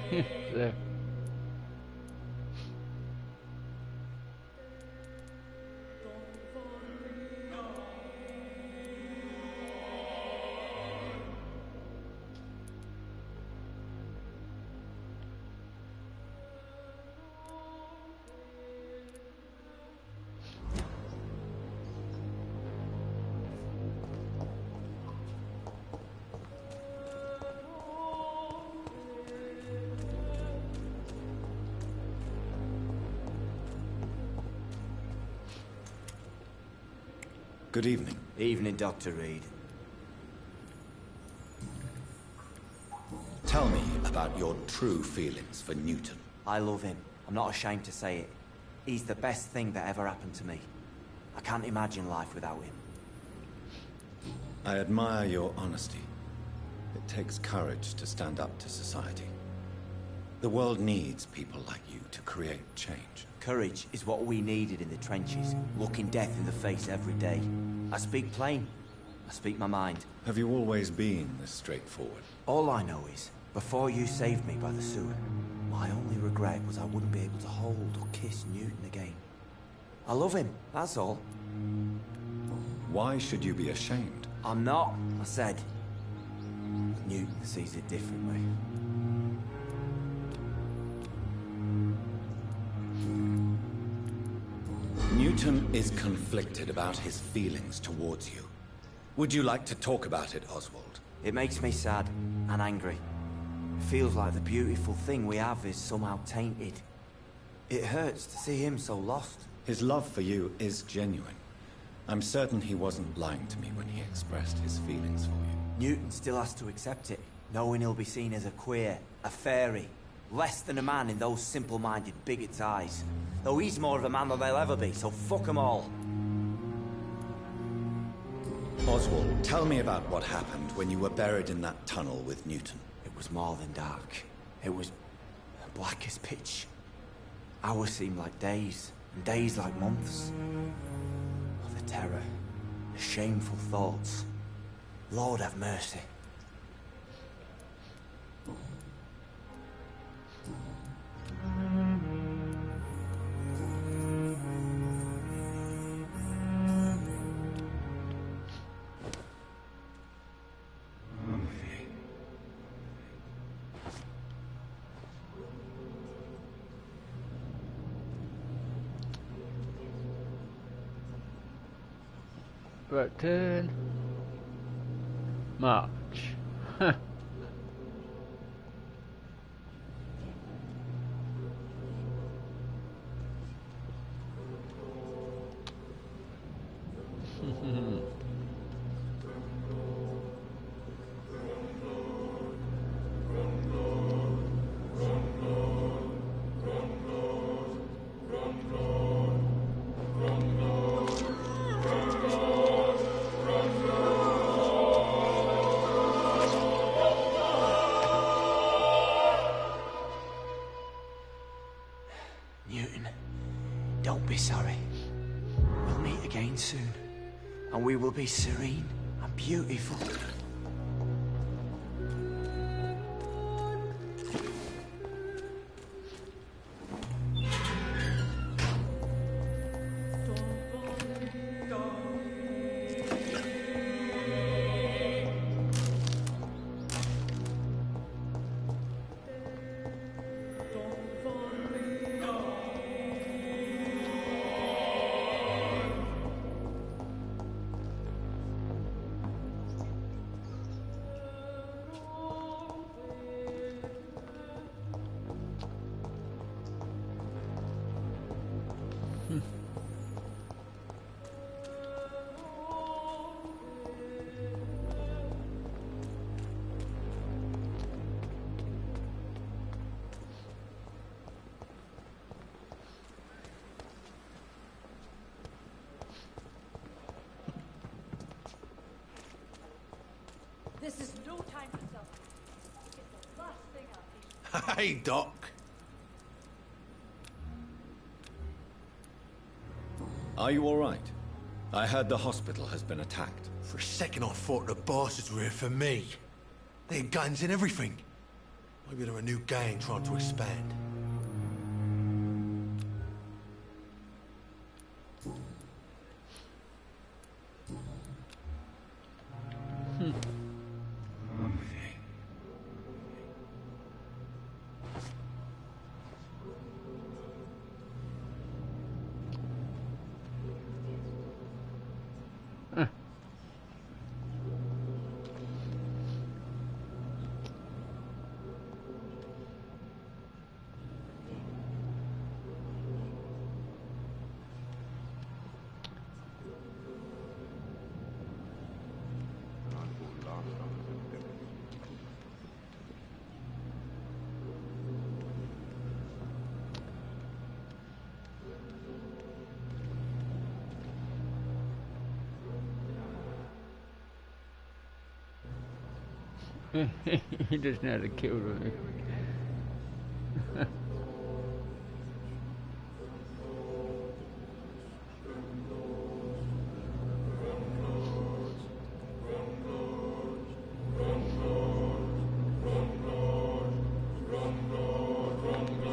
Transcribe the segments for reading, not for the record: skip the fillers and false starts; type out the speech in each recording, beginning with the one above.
So. Good evening. Evening, Dr. Reed. Tell me about your true feelings for Newton. I love him. I'm not ashamed to say it. He's the best thing that ever happened to me. I can't imagine life without him. I admire your honesty. It takes courage to stand up to society. The world needs people like you to create change. Courage is what we needed in the trenches, looking death in the face every day. I speak plain. I speak my mind. Have you always been this straightforward? All I know is, before you saved me by the sewer, my only regret was I wouldn't be able to hold or kiss Newton again. I love him, that's all. Why should you be ashamed? I'm not, I said. Newton sees it differently. Newton is conflicted about his feelings towards you. Would you like to talk about it, Oswald? It makes me sad and angry. It feels like the beautiful thing we have is somehow tainted. It hurts to see him so lost. His love for you is genuine. I'm certain he wasn't lying to me when he expressed his feelings for you. Newton still has to accept it, knowing he'll be seen as a queer, a fairy, less than a man in those simple-minded bigots' eyes. Though he's more of a man than they'll ever be, so fuck them all. Oswald, tell me about what happened when you were buried in that tunnel with Newton. It was more than dark. It was black as pitch. Hours seemed like days, and days like months. Oh, the terror, the shameful thoughts. Lord have mercy. Right turn. March. Newton, don't be sorry. We'll meet again soon, and we will be serene and beautiful. This is no time for self. It's the last thing I need. Hey, Doc. Are you all right? I heard the hospital has been attacked. For a second I thought the bastards were here for me. They had guns and everything. Maybe they're a new gang trying to expand. He doesn't know how to kill them.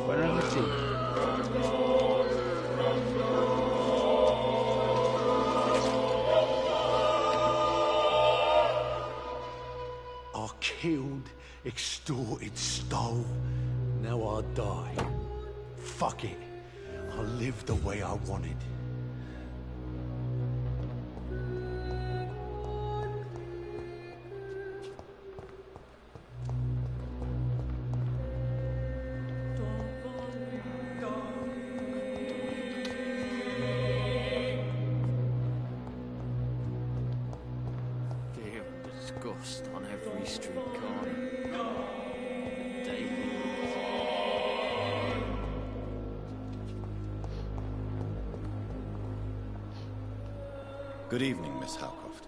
What am I seeing? I killed, extorted, stole. Now I die. Fuck it. I live the way I wanted. Fear and disgust on every street corner. Daily. Good evening, Miss Howcroft.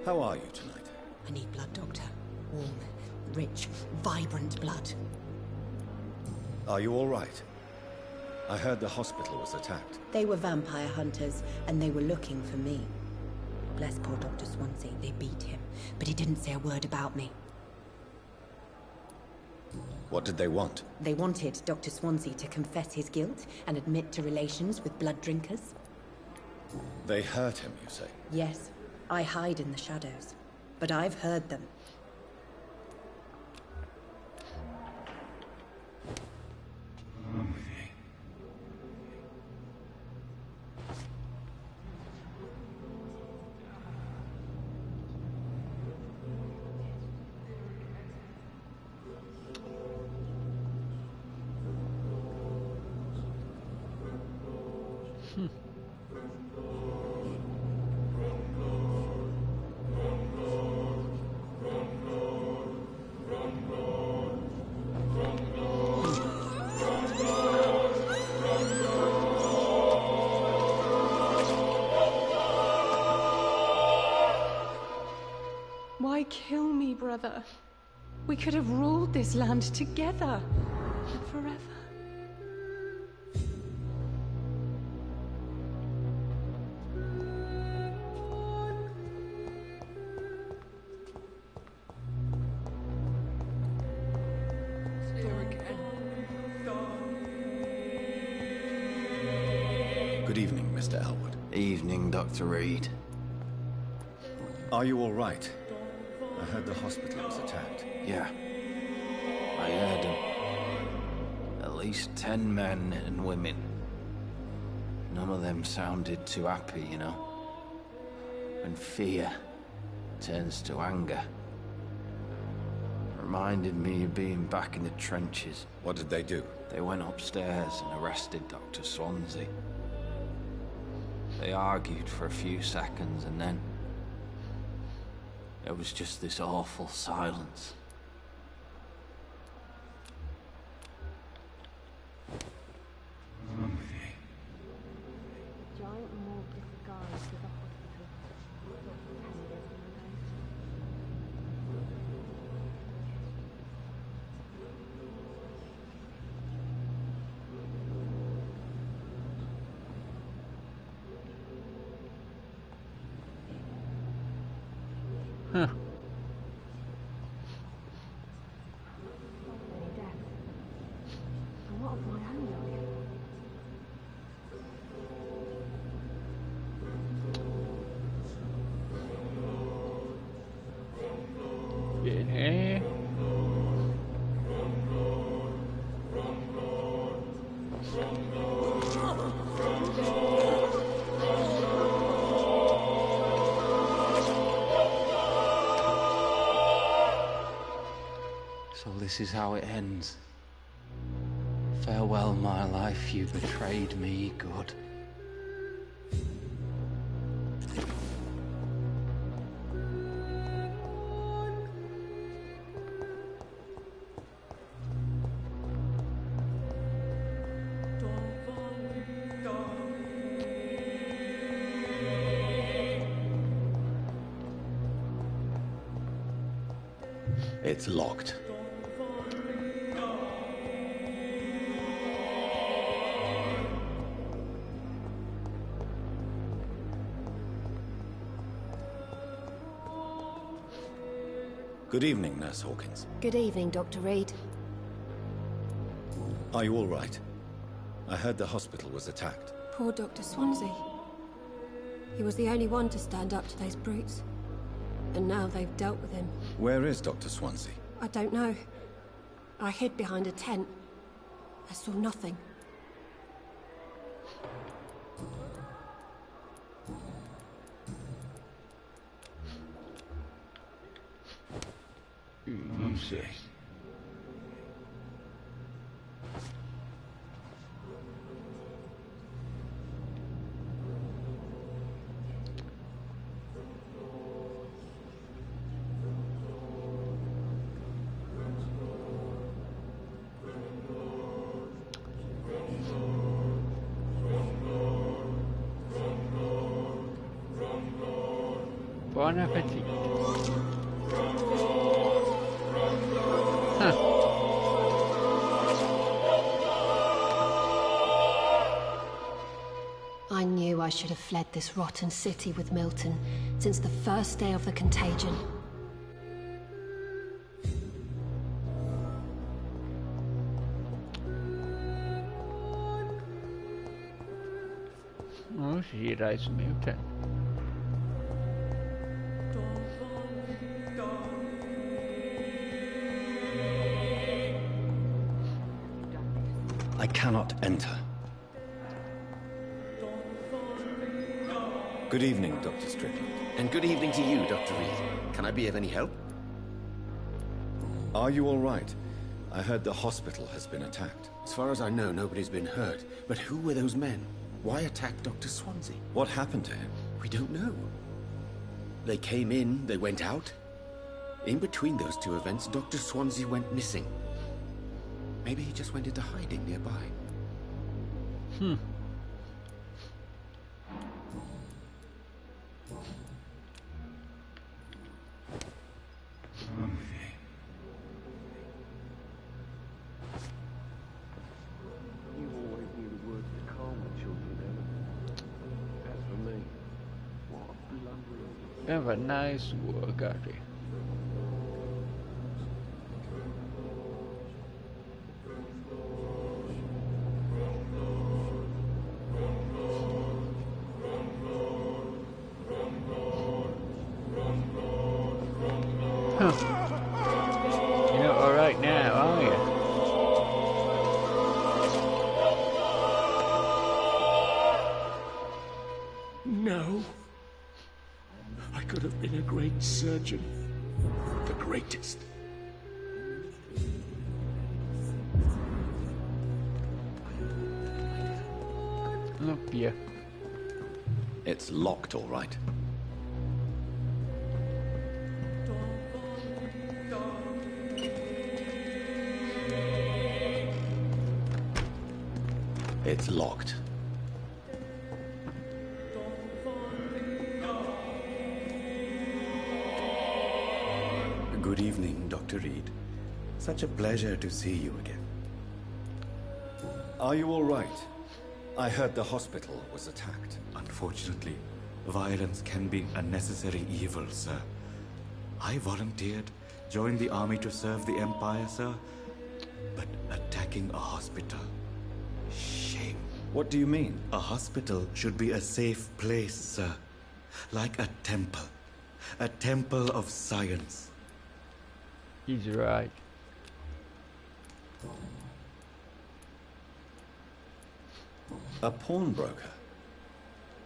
How are you tonight? I need blood, Doctor. Warm, rich, vibrant blood. Are you all right? I heard the hospital was attacked. They were vampire hunters, and they were looking for me. Bless poor Dr. Swansea. They beat him, but he didn't say a word about me. What did they want? They wanted Dr. Swansea to confess his guilt and admit to relations with blood drinkers. They hurt him, you say? Yes, I hide in the shadows, but I've heard them. Why kill me, brother? We could have ruled this land together. Forever. Good evening, Mr. Elwood. Evening, Dr. Reed. Are you all right? I heard the hospital was attacked. Yeah. I heard them. At least 10 men and women. None of them sounded too happy, you know. When fear turns to anger. Reminded me of being back in the trenches. What did they do? They went upstairs and arrested Dr. Swansea. They argued for a few seconds and then... there was just this awful silence. Giant mob disguised as a hospital. Huh. Down. So this is how it ends. Farewell, my life, you betrayed me, good. It's locked. Good evening, Nurse Hawkins. Good evening, Dr. Reed. Are you all right? I heard the hospital was attacked. Poor Dr. Swansea. He was the only one to stand up to those brutes. And now they've dealt with him. Where is Dr. Swansea? I don't know. I hid behind a tent. I saw nothing. Easy. Buon appetito. I knew I should have fled this rotten city with Milton since the first day of the contagion. Oh, she rides Milton. I cannot enter. Good evening, Dr. Strickland. And good evening to you, Dr. Reed. Can I be of any help? Are you all right? I heard the hospital has been attacked. As far as I know, nobody's been hurt. But who were those men? Why attack Dr. Swansea? What happened to him? We don't know. They came in, they went out. In between those two events, Dr. Swansea went missing. Maybe he just went into hiding nearby. Have a nice work, Artie. You're not all right now, are you? No. I could have been a great surgeon. The greatest. Look, yeah. It's locked, all right. It's locked. Good evening, Dr. Reed. Such a pleasure to see you again. Are you all right? I heard the hospital was attacked. Unfortunately, violence can be a necessary evil, sir. I volunteered, joined the army to serve the Empire, sir. But attacking a hospital... shame. What do you mean? A hospital should be a safe place, sir. Like a temple. A temple of science. He's right. A pawnbroker?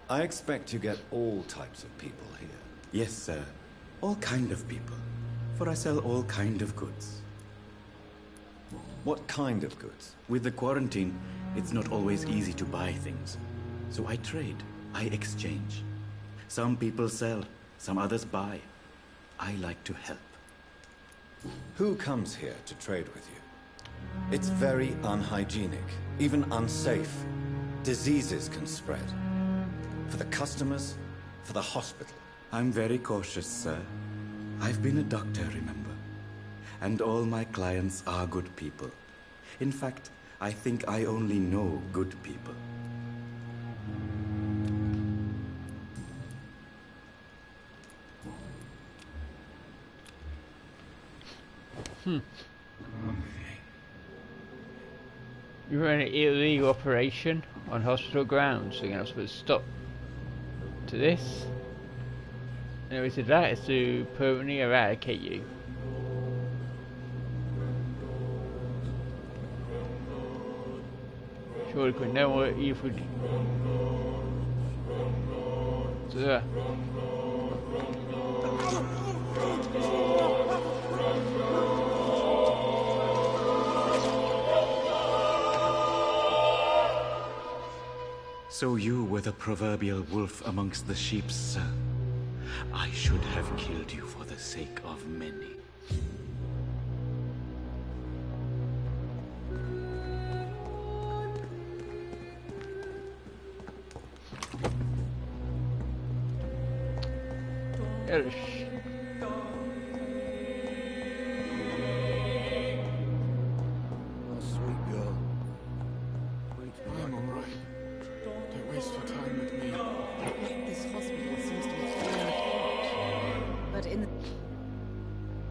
I expect you get all types of people here. Yes, sir. All kind of people. For I sell all kind of goods. What kind of goods? With the quarantine, it's not always easy to buy things. So I trade, I exchange. Some people sell, some others buy. I like to help. Who comes here to trade with you? It's very unhygienic, even unsafe. Diseases can spread. For the customers, for the hospital. I'm very cautious, sir. I've been a doctor, remember? And all my clients are good people. In fact, I think I only know good people. You run an illegal operation on hospital grounds, so you're not supposed to stop to this. And the way to that is to permanently eradicate you. Surely could know what you would. So you were the proverbial wolf amongst the sheep, sir. I should have killed you for the sake of many.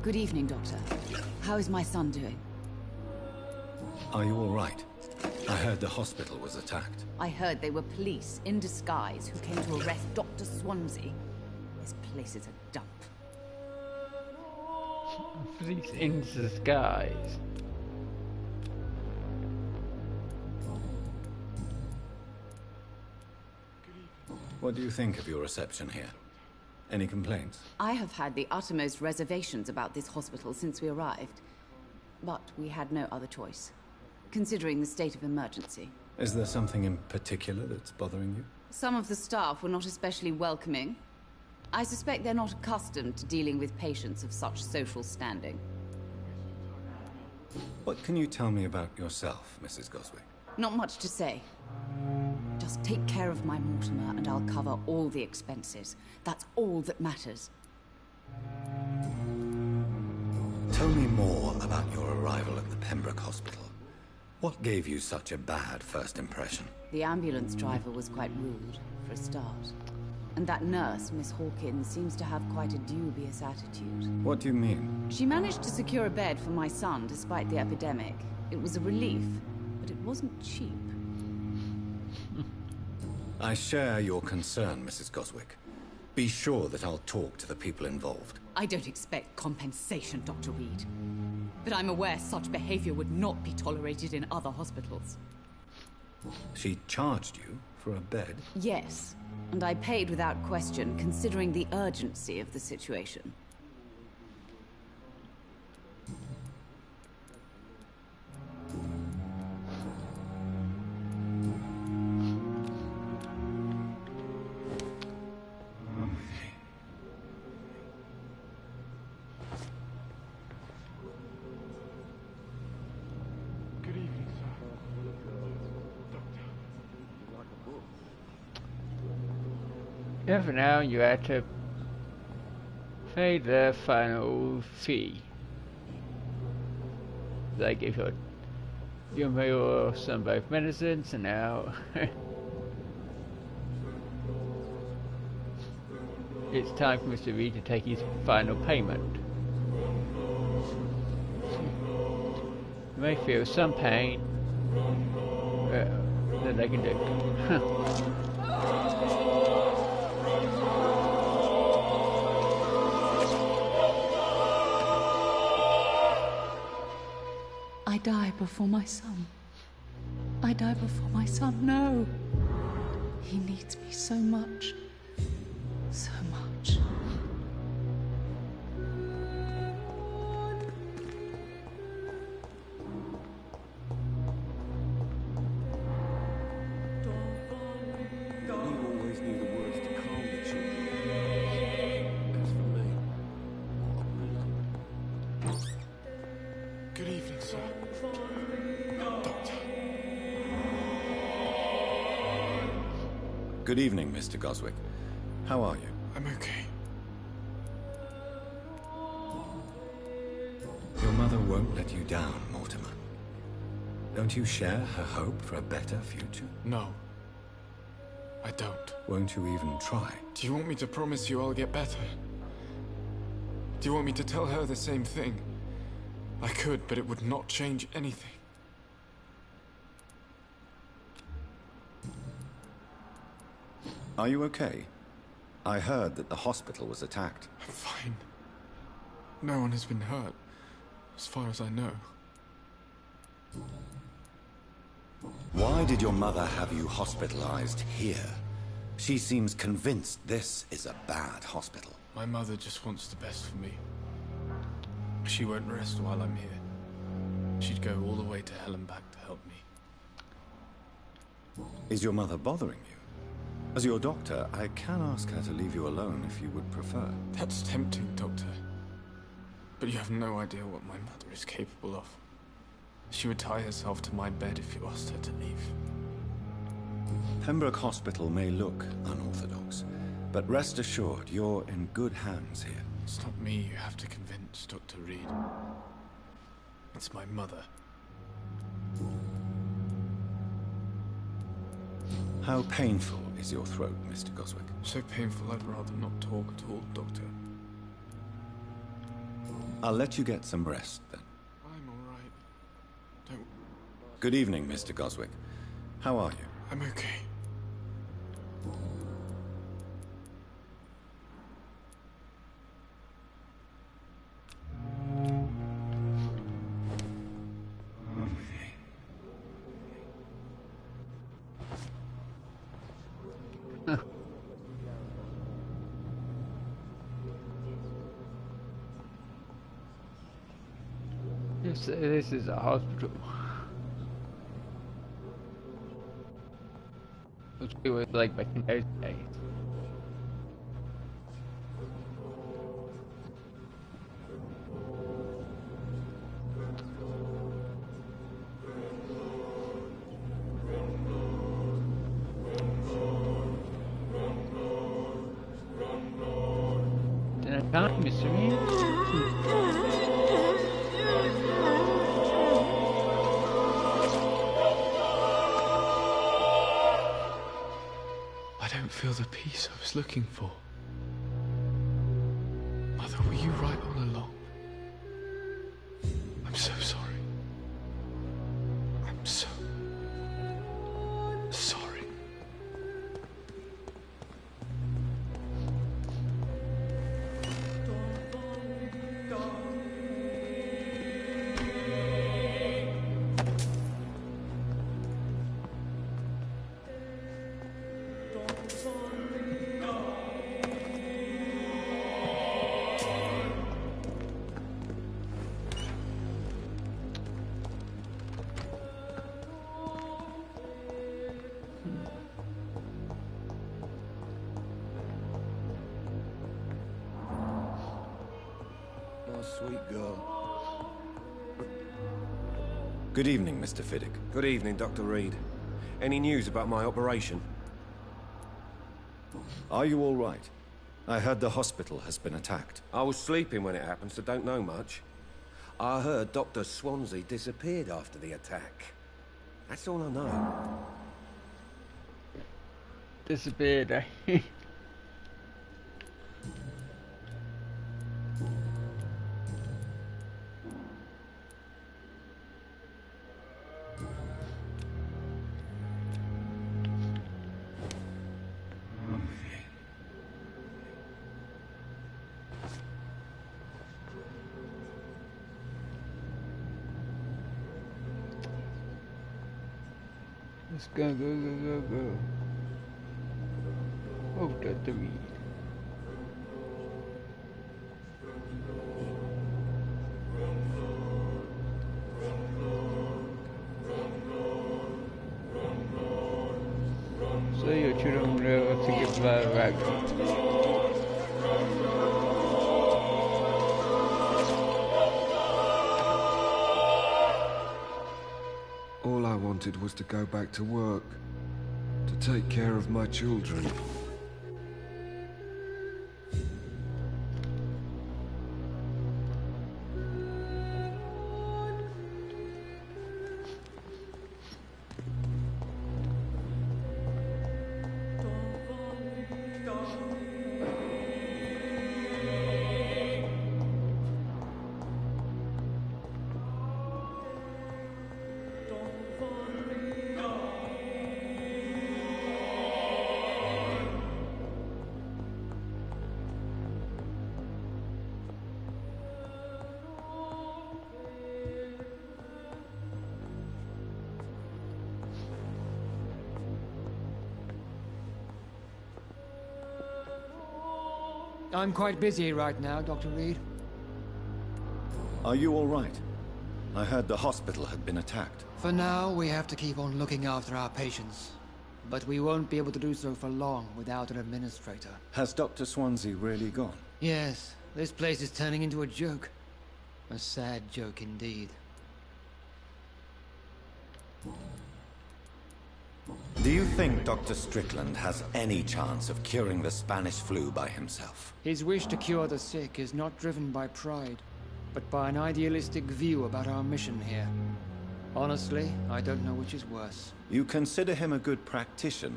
Good evening, Doctor. How is my son doing? Are you all right? I heard the hospital was attacked. I heard they were police in disguise who came to arrest Dr. Swansea. This place is a dump. Police in disguise. What do you think of your reception here? Any complaints? I have had the uttermost reservations about this hospital since we arrived. But we had no other choice, considering the state of emergency. Is there something in particular that's bothering you? Some of the staff were not especially welcoming. I suspect they're not accustomed to dealing with patients of such social standing. What can you tell me about yourself, Mrs. Goswick? Not much to say. Just take care of my Mortimer and I'll cover all the expenses. That's all that matters. Tell me more about your arrival at the Pembroke Hospital. What gave you such a bad first impression? The ambulance driver was quite rude, for a start. And that nurse, Miss Hawkins, seems to have quite a dubious attitude. What do you mean? She managed to secure a bed for my son despite the epidemic. It was a relief, but it wasn't cheap. I share your concern, Mrs. Goswick. Be sure that I'll talk to the people involved. I don't expect compensation, Dr. Reed. But I'm aware such behavior would not be tolerated in other hospitals. She charged you for a bed? Yes, and I paid without question, considering the urgency of the situation. Yeah, for now you had to pay the final fee. They give your son both medicines, and now it's time for Mr. Reed to take his final payment. You may feel some pain, that they can do. I die before my son. I die before my son. No. He needs me so much. So much. So, Doctor. Good evening, Mr. Goswick. How are you? I'm okay. Your mother won't let you down, Mortimer. Don't you share her hope for a better future? No. I don't. Won't you even try? Do you want me to promise you I'll get better? Do you want me to tell her the same thing? I could, but it would not change anything. Are you okay? I heard that the hospital was attacked. I'm fine. No one has been hurt, as far as I know. Why did your mother have you hospitalized here? She seems convinced this is a bad hospital. My mother just wants the best for me. She won't rest while I'm here. She'd go all the way to hell and back to help me. Is your mother bothering you? As your doctor, I can ask her to leave you alone if you would prefer. That's tempting, Doctor. But you have no idea what my mother is capable of. She would tie herself to my bed if you asked her to leave. Pembroke Hospital may look unorthodox, but rest assured you're in good hands here. It's not me you have to convince, Dr. Reed. It's my mother. How painful is your throat, Mr. Goswick? So painful I'd rather not talk at all, Doctor. I'll let you get some rest, then. I'm all right. Don't... Good evening, Mr. Goswick. How are you? I'm okay. This is a hospital. Let's do it like back in those days. Dinner time, Mr. Reed. I don't feel the peace I was looking for. Mother, were you right all along? I'm so sorry. I'm so sorry. Sweet girl. Good evening, Mr. Fiddick. Good evening, Dr. Reed. Any news about my operation? Are you all right? I heard the hospital has been attacked. I was sleeping when it happened, so don't know much. I heard Dr. Swansea disappeared after the attack. That's all I know. Disappeared, eh? Let's go. Oh, Dr. Reed. So your children will to give back. I wanted was to go back to work, to take care of my children. I'm quite busy right now, Dr. Reed. Are you all right? I heard the hospital had been attacked. For now, we have to keep on looking after our patients. But we won't be able to do so for long without an administrator. Has Dr. Swansea really gone? Yes, this place is turning into a joke. A sad joke indeed. Do you think Dr. Strickland has any chance of curing the Spanish flu by himself? His wish to cure the sick is not driven by pride, but by an idealistic view about our mission here. Honestly, I don't know which is worse. You consider him a good practitioner,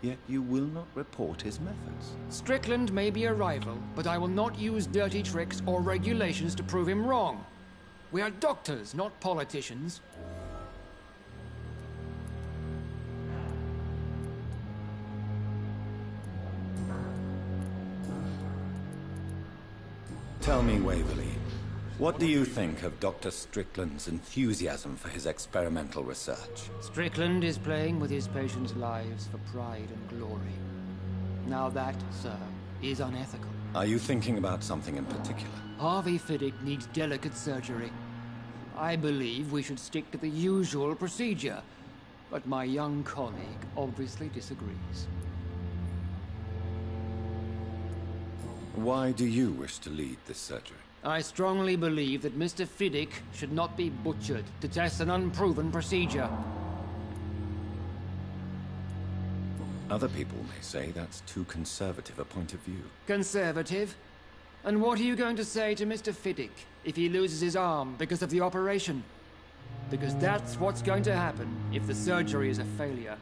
yet you will not report his methods. Strickland may be a rival, but I will not use dirty tricks or regulations to prove him wrong. We are doctors, not politicians. Tell me, Waverly, what do you think of Dr. Strickland's enthusiasm for his experimental research? Strickland is playing with his patients' lives for pride and glory. Now that, sir, is unethical. Are you thinking about something in particular? Harvey Fiddick needs delicate surgery. I believe we should stick to the usual procedure, but my young colleague obviously disagrees. Why do you wish to lead this surgery? I strongly believe that Mr. Fiddick should not be butchered to test an unproven procedure. Other people may say that's too conservative a point of view. Conservative? And what are you going to say to Mr. Fiddick if he loses his arm because of the operation? Because that's what's going to happen if the surgery is a failure.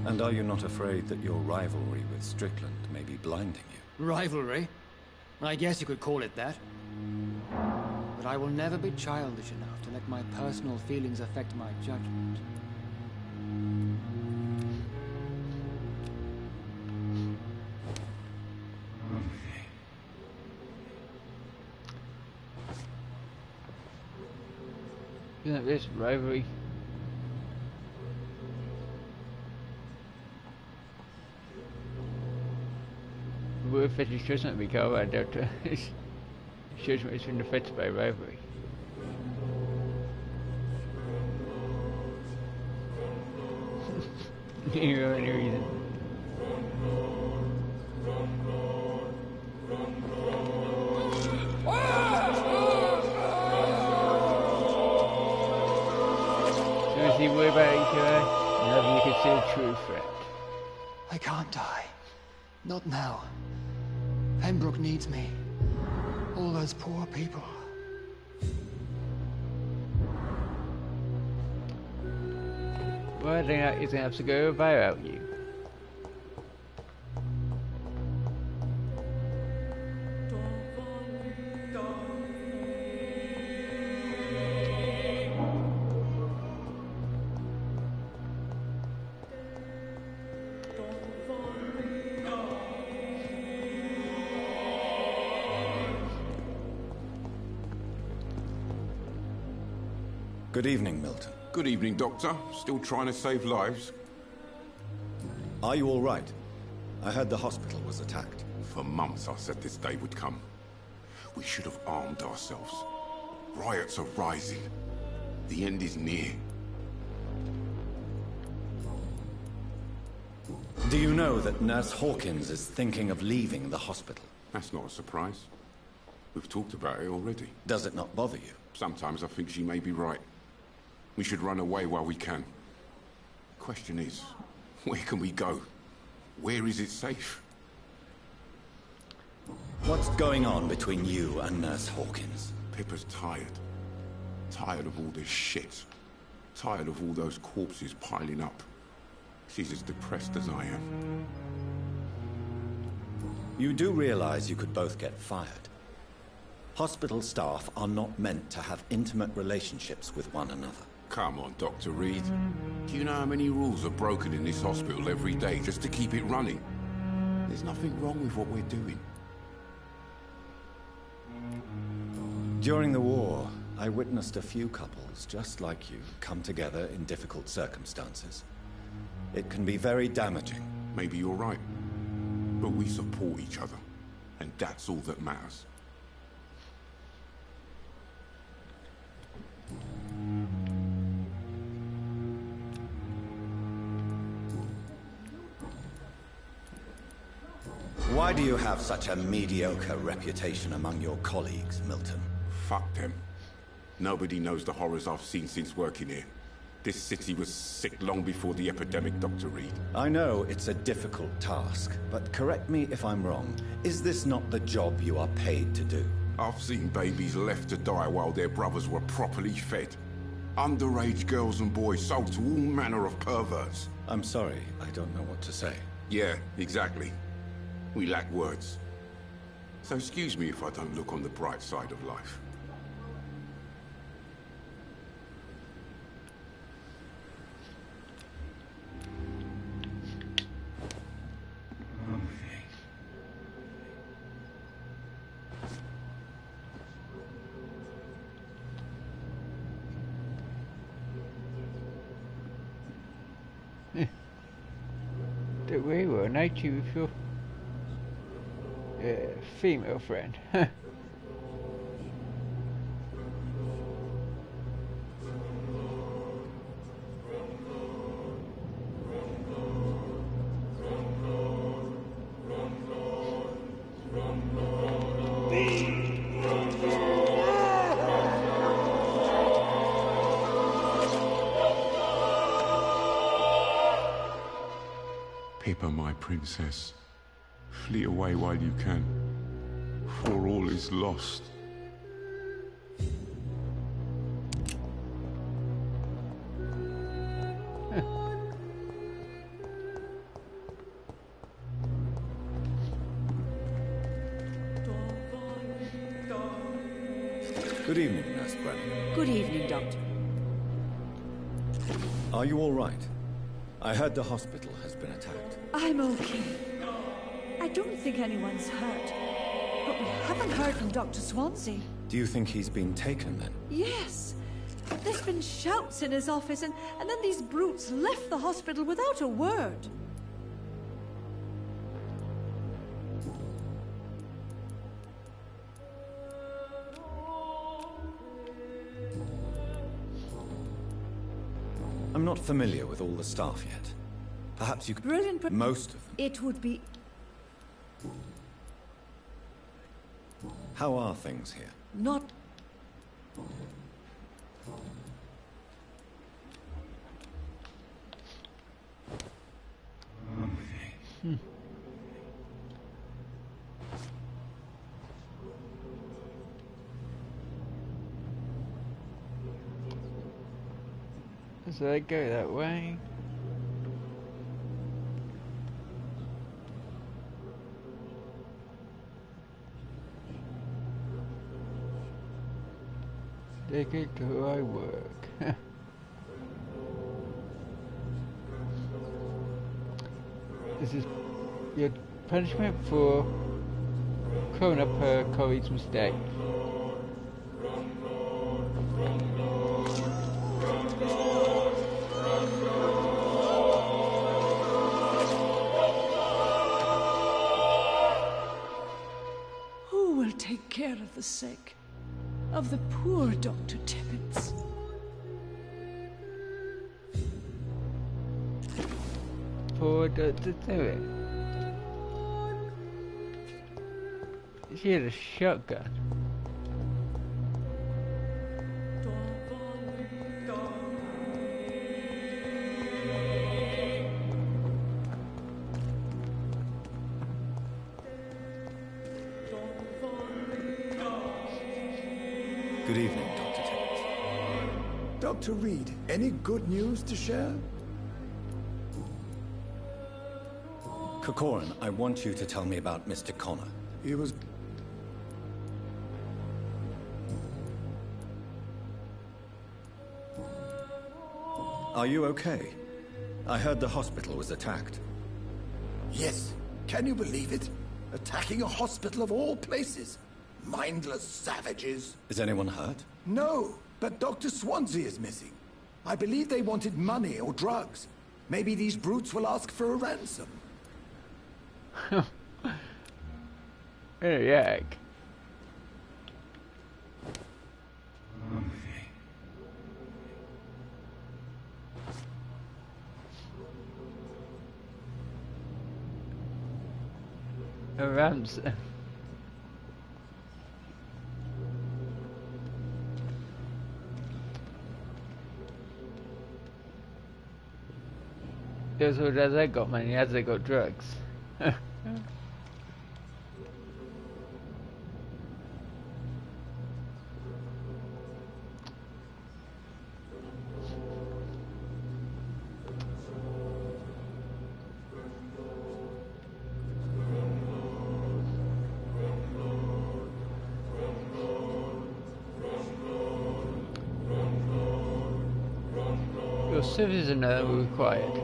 And are you not afraid that your rivalry with Strickland may be blinding you? Rivalry? I guess you could call it that. But I will never be childish enough to let my personal feelings affect my judgment. Isn't this rivalry? The word fetish doesn't be called by a doctor. It shows me it's been affected by rivalry. You have any reason? So is he worried about each other? Whatever you consider a true threat. I can't die. Not now. Pembroke needs me. All those poor people. Well, then he's gonna have to go without you. Good evening, Milton. Good evening, Doctor. Still trying to save lives? Are you all right? I heard the hospital was attacked. For months I said this day would come. We should have armed ourselves. Riots are rising. The end is near. Do you know that Nurse Hawkins is thinking of leaving the hospital? That's not a surprise. We've talked about it already. Does it not bother you? Sometimes I think she may be right. We should run away while we can. Question is, where can we go? Where is it safe? What's going on between you and Nurse Hawkins? Pippa's tired. Tired of all this shit. Tired of all those corpses piling up. She's as depressed as I am. You do realize you could both get fired. Hospital staff are not meant to have intimate relationships with one another. Come on, Dr. Reed. Do you know how many rules are broken in this hospital every day just to keep it running? There's nothing wrong with what we're doing. During the war, I witnessed a few couples just like you come together in difficult circumstances. It can be very damaging. Maybe you're right. But we support each other. And that's all that matters. Why do you have such a mediocre reputation among your colleagues, Milton? Fuck them. Nobody knows the horrors I've seen since working here. This city was sick long before the epidemic, Dr. Reed. I know it's a difficult task, but correct me if I'm wrong. Is this not the job you are paid to do? I've seen babies left to die while their brothers were properly fed. Underage girls and boys sold to all manner of perverts. I'm sorry, I don't know what to say. Yeah, exactly. We lack words. So excuse me if I don't look on the bright side of life. That we were night you with your female friend. Pippa, my princess, flee away while you can, for all is lost. Good evening, Nurse Brennan. Good evening, Doctor. Are you all right? I heard the hospital has been attacked. I'm okay. I don't think anyone's hurt. But we haven't heard from Dr. Swansea. Do you think he's been taken then? Yes. There's been shouts in his office, and then these brutes left the hospital without a word. I'm not familiar with all the staff yet. Perhaps you could... Brilliant, but most of them. It would be... How are things here? not... So I go that way. They get to who I work. This is your punishment for covering up her colleague's mistake. Who will take care of the sick? Of the poor, Dr. Tibbets? Poor Dr. Tibbets. She had a shotgun. Good evening, Dr. Tibbet. Dr. Reed, any good news to share? Corcoran, I want you to tell me about Mr. Connor. He was... Are you okay? I heard the hospital was attacked. Yes. Can you believe it? Attacking a hospital of all places. Mindless savages. Is anyone hurt? No, but Dr. Swansea is missing. I believe they wanted money or drugs. Maybe these brutes will ask for a ransom. Yeah. A ransom. Because who has they got money? Has they got drugs? Your services are no required.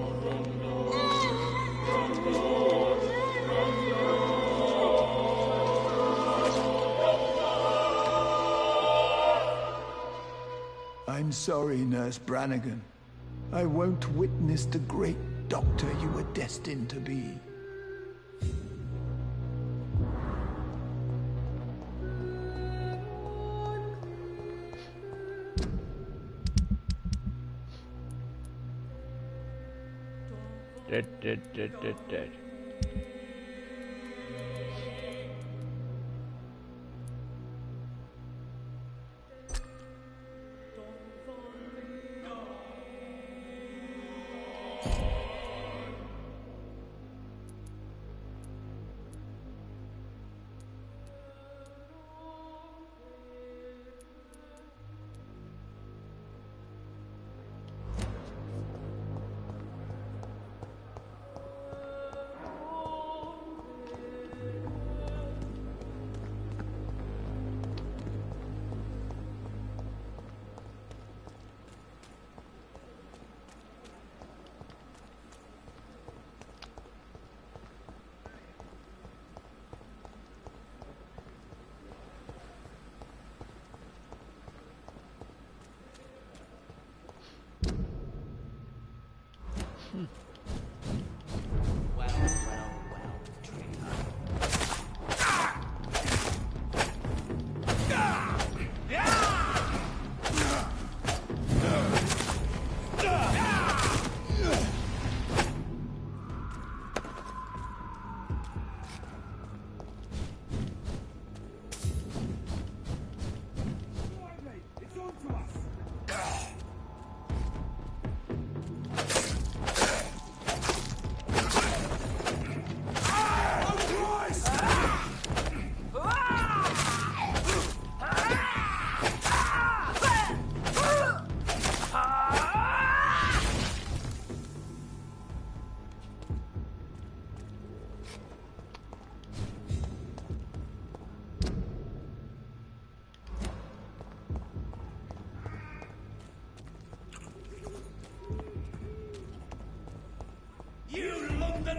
I'm sorry, Nurse Brannigan. I won't witness the great doctor you were destined to be. Dead.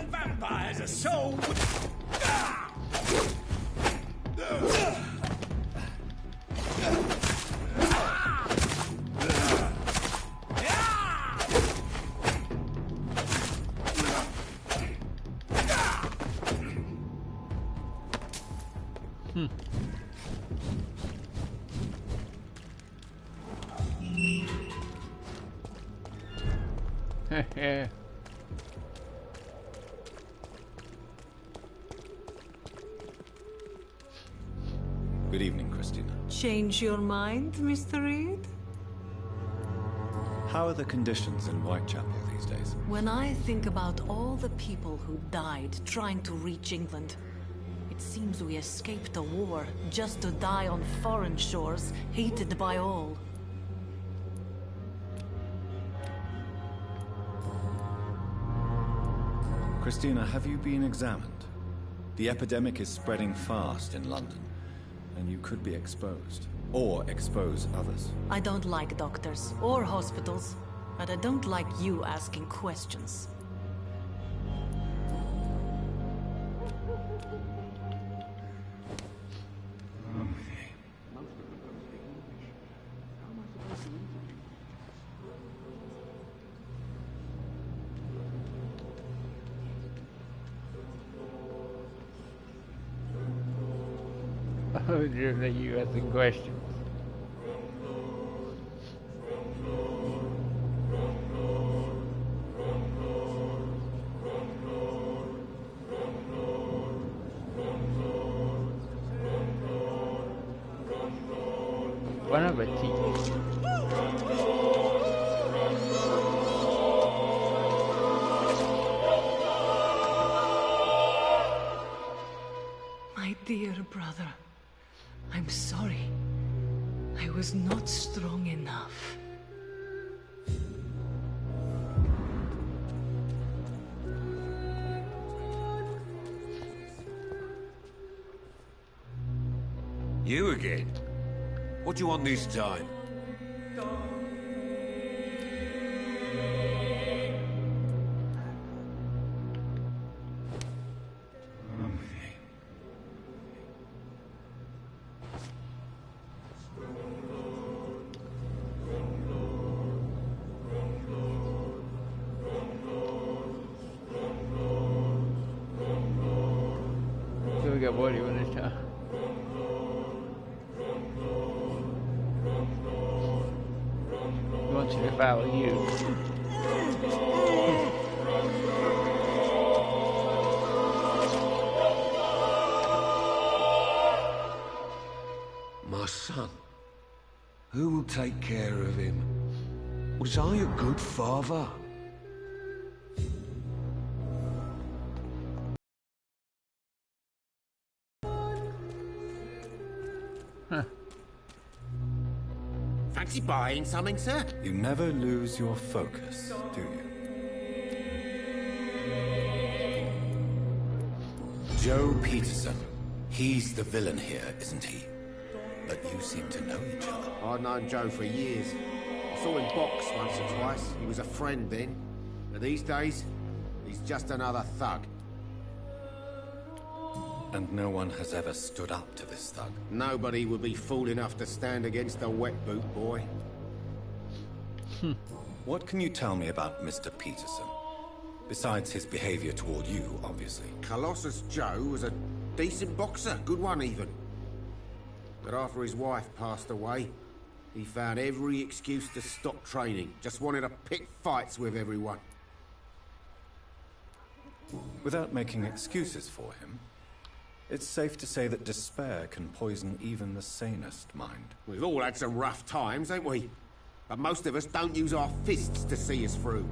Vampires are so... Yeah. Good evening, Christina. Change your mind, Mr. Reed? How are the conditions in Whitechapel these days? When I think about all the people who died trying to reach England, It seems we escaped a war just to die on foreign shores, hated by all. Christina, have you been examined? The epidemic is spreading fast in London, and you could be exposed. Or expose others. I don't like doctors or hospitals, but I don't like you asking questions. I would let you asking questions. Bon appétit. My dear brother, I'm sorry. I was not strong enough. You again? What do you want this time? So we got what do you want this time? He wants to devour you. My son. Who will take care of him? Was I a good father? Fancy buying something, sir? You never lose your focus, do you? Joe Peterson. He's the villain here, isn't he? But you seem to know each other. I've known Joe for years. I saw him box once or twice. He was a friend then. But these days, he's just another thug. And no one has ever stood up to this thug. Nobody would be fool enough to stand against a wet boot boy. What can you tell me about Mr. Peterson? Besides his behavior toward you, obviously. Colossus Joe was a decent boxer, good one even. But after his wife passed away, he found every excuse to stop training. Just wanted to pick fights with everyone. Without making excuses for him, it's safe to say that despair can poison even the sanest mind. We've all had some rough times, ain't we? But most of us don't use our fists to see us through.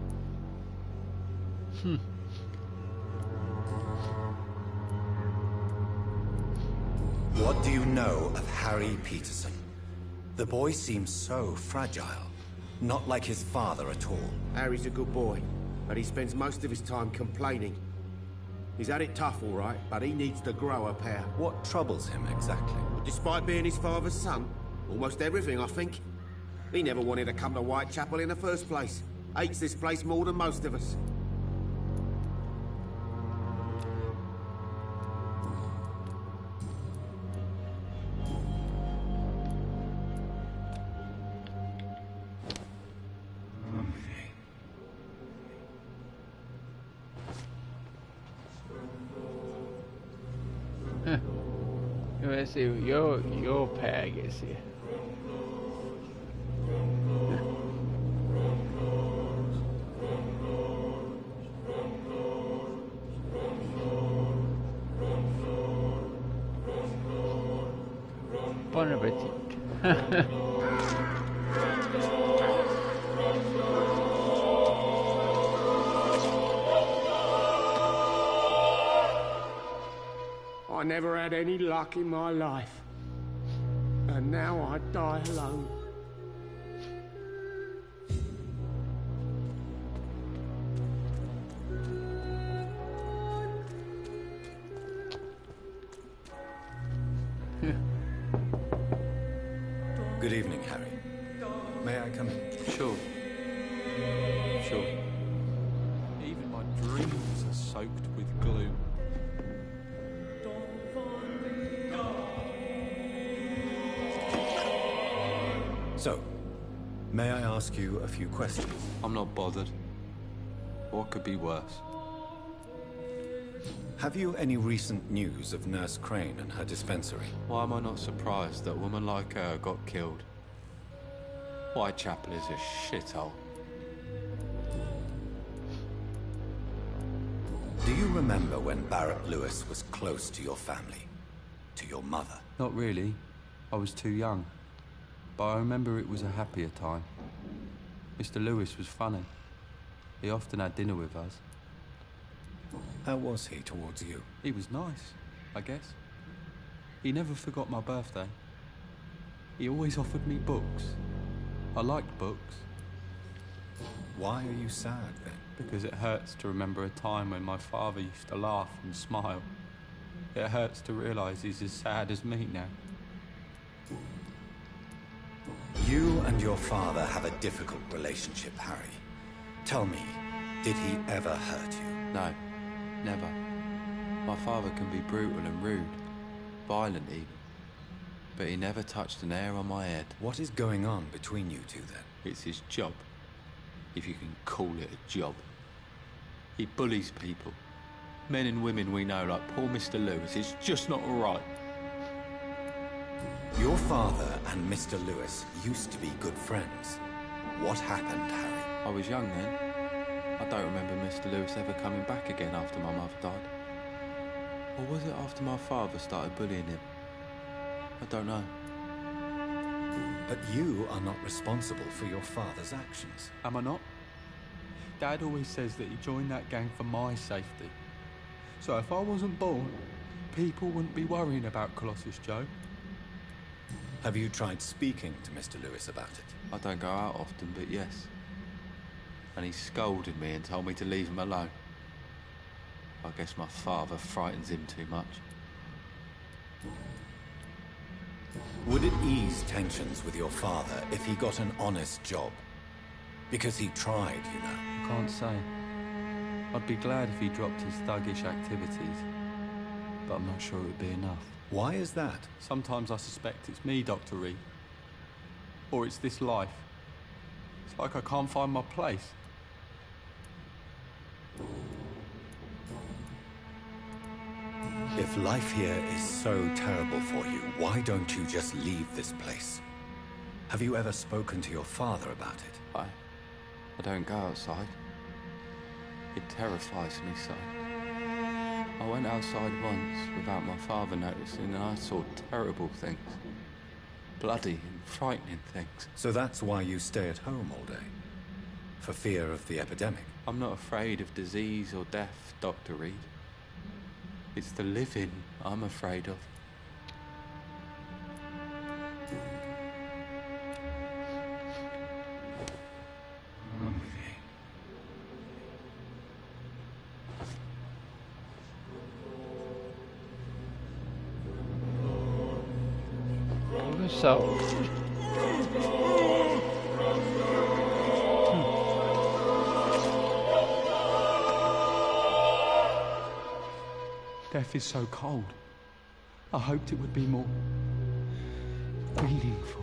What do you know of Harry Peterson? The boy seems so fragile. Not like his father at all. Harry's a good boy, but he spends most of his time complaining. He's had it tough, all right, but he needs to grow a pair. What troubles him exactly? Despite being his father's son, almost everything, I think. He never wanted to come to Whitechapel in the first place. Hates this place more than most of us. Let's see what your pair gets here. Bon appetit. I I never had any luck in my life. And now I die alone. Good evening, Harry. May I come in? Sure. Sure. Even my dreams are soaked with gloom. So, may I ask you a few questions? I'm not bothered. What could be worse? Have you any recent news of Nurse Crane and her dispensary? Why am I not surprised that a woman like her got killed? Whitechapel is a shithole. Do you remember when Barrett Lewis was close to your family? To your mother? Not really. I was too young. But I remember it was a happier time. Mr. Lewis was funny. He often had dinner with us. How was he towards you? He was nice, I guess. He never forgot my birthday. He always offered me books. I liked books. Why are you sad, then? Because it hurts to remember a time when my father used to laugh and smile. It hurts to realise he's as sad as me now. You and your father have a difficult relationship, Harry. Tell me, did he ever hurt you? No, never. My father can be brutal and rude, violent even. But he never touched an hair on my head. What is going on between you two, then? It's his job, if you can call it a job. He bullies people. Men and women we know, like poor Mr. Lewis. It's just not right. Your father and Mr. Lewis used to be good friends. What happened, Harry? I was young then. I don't remember Mr. Lewis ever coming back again after my mother died. Or was it after my father started bullying him? I don't know. But you are not responsible for your father's actions. Am I not? Dad always says that he joined that gang for my safety. So if I wasn't born, people wouldn't be worrying about Colossus Joe. Have you tried speaking to Mr. Lewis about it? I don't go out often, but yes. And he scolded me and told me to leave him alone. I guess my father frightens him too much. Would it ease tensions with your father if he got an honest job? Because he tried, you know. I can't say. I'd be glad if he dropped his thuggish activities. But I'm not sure it would be enough. Why is that? Sometimes I suspect it's me, Dr. Reed. Or it's this life. It's like I can't find my place. If life here is so terrible for you, why don't you just leave this place? Have you ever spoken to your father about it? I don't go outside. It terrifies me so. I went outside once without my father noticing and I saw terrible things. Bloody and frightening things. So that's why you stay at home all day? For fear of the epidemic? I'm not afraid of disease or death, Dr. Reed. It's the living I'm afraid of. So Death is so cold. I hoped it would be more meaningful.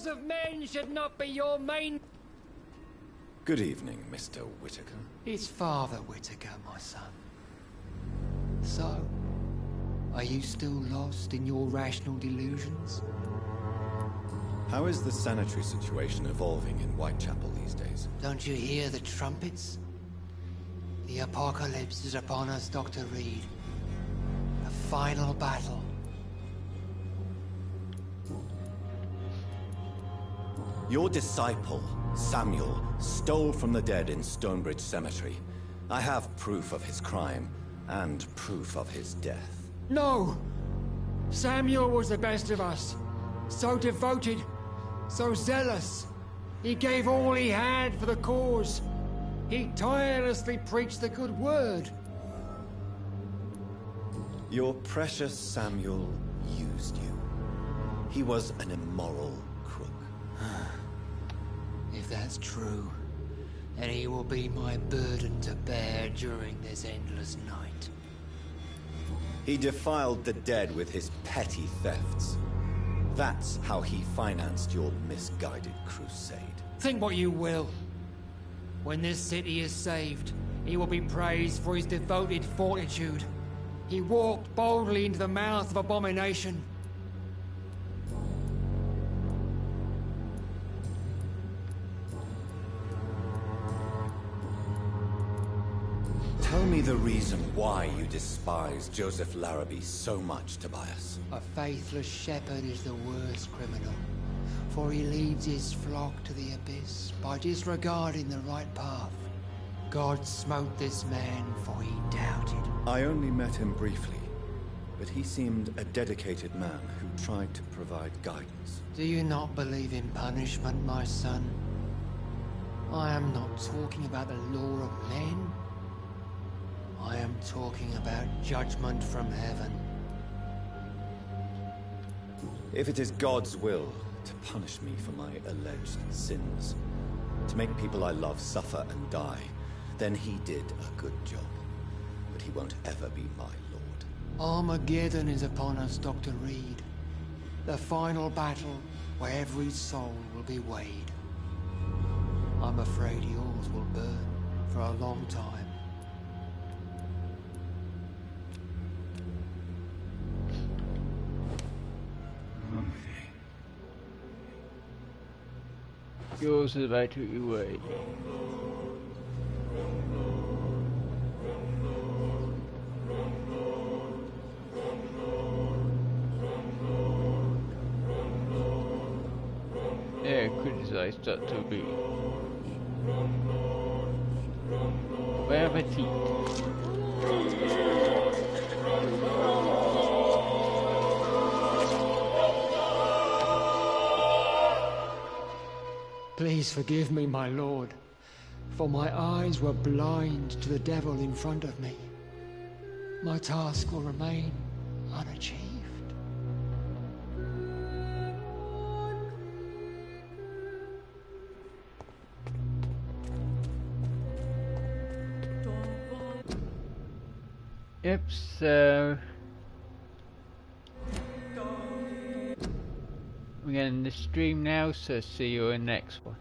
cause of men should not be your main... Good evening, Mr. Whitaker. It's Father Whitaker, my son. So, are you still lost in your rational delusions? How is the sanitary situation evolving in Whitechapel these days? Don't you hear the trumpets? The apocalypse is upon us, Dr. Reed. The final battle. Your disciple, Samuel, stole from the dead in Stonebridge Cemetery. I have proof of his crime, and proof of his death. No! Samuel was the best of us. So devoted, so zealous. He gave all he had for the cause. He tirelessly preached the good word. Your precious Samuel used you. He was an immoral crook. If that's true, then he will be my burden to bear during this endless night. He defiled the dead with his petty thefts. That's how he financed your misguided crusade. Think what you will. When this city is saved, he will be praised for his devoted fortitude. He walked boldly into the mouth of abomination. Tell me the reason why you despise Joseph Larrabee so much, Tobias. A faithless shepherd is the worst criminal, for he leads his flock to the abyss by disregarding the right path. God smote this man, for he doubted. I only met him briefly, but he seemed a dedicated man who tried to provide guidance. Do you not believe in punishment, my son? I am not talking about the law of men. I am talking about judgment from heaven. If it is God's will to punish me for my alleged sins, to make people I love suffer and die, then he did a good job. But he won't ever be my lord. Armageddon is upon us, Dr. Reed. The final battle where every soul will be weighed. I'm afraid yours will burn for a long time. Yours is about to be weighed. Yeah, criticize Dr. B. Bon appetit. Please forgive me, my lord, for my eyes were blind to the devil in front of me. My task will remain unachieved. Yep, so we're getting the stream now, so see you in the next one.